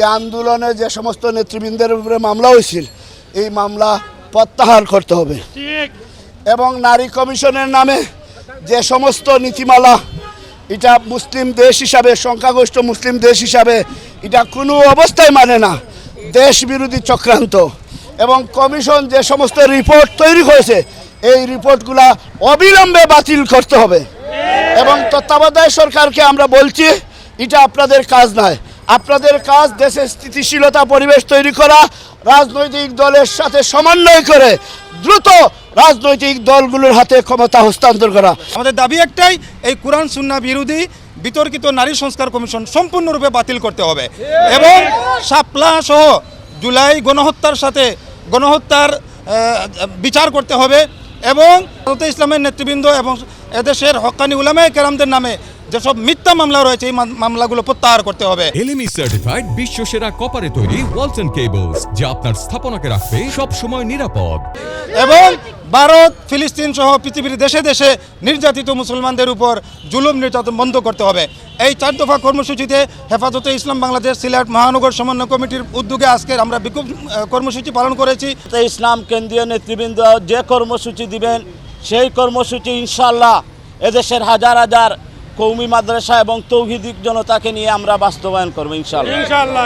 এই আন্দোলনে যে সমস্ত নেতৃবৃন্দের উপরে মামলা হয়েছিল এই মামলা প্রত্যাহার করতে হবে এবং নারী কমিশনের নামে যে সমস্ত নীতিমালা এটা মুসলিম দেশ হিসাবে সংখ্যাগরিষ্ঠ মুসলিম দেশ হিসাবে এটা কোনো অবস্থায় মানে না, দেশ বিরোধী চক্রান্ত। এবং কমিশন যে সমস্ত রিপোর্ট তৈরি করেছে এই রিপোর্টগুলা অবিলম্বে বাতিল করতে হবে এবং তত্ত্বাবধায়ক সরকারকে আমরা বলছি এটা আপনাদের কাজ নয়, আপনাদের কাজ দেশে স্থিতিশীলতা পরিবেশ তৈরি করা, রাজনৈতিক দলের সাথে সমন্বয় করে দ্রুত রাজনৈতিক দলগুলোর হাতে ক্ষমতা হস্তান্তর করা। আমাদের দাবি একটাই, এই কোরআন সুন্নাহ বিরোধী বিতর্কিত নারী সংস্কার কমিশন সম্পূর্ণরূপে বাতিল করতে হবে এবং শাপলা সহ জুলাই গণহত্যার বিচার করতে হবে এবং ভারতে ইসলামের নেতৃবৃন্দ এবং এদেশের হক্কানি উলামায়ে কেরামদের নামে যেসব মিথ্যা মামলা রয়েছে এই মামলাগুলো প্রত্যাহার করতে হবে। এলএমই সার্টিফাইড বিশ্ব সেরা কপারে তৈরি ওয়ালস এন্ড কেবলস, যা আপনার স্থাপনাকে রাখবে সব সময় নিরাপদ। এবং ভারত ফিলিস্তিন সহ পৃথিবীর দেশে দেশে নির্যাতিত মুসলমানদের উপর জুলুম নির্যাতন বন্ধ করতে হবে। এই 4 দফা কর্মসূচিতে হেফাজতে ইসলাম বাংলাদেশ সিলেট মহানগর সমন্বয় কমিটির উদ্যোগে আজকের আমরা বিক্ষোভ কর্মসূচি পালন করেছি। ইসলাম কেন্দ্রীয় নেতৃবৃন্দ যে কর্মসূচি দিবেন সেই কর্মসূচি ইনশাআল্লাহ এদেশের হাজার হাজার কওমি মাদ্রাসা এবং তৌহিদি জনতাকে নিয়ে আমরা বাস্তবায়ন করব ইনশাআল্লাহ।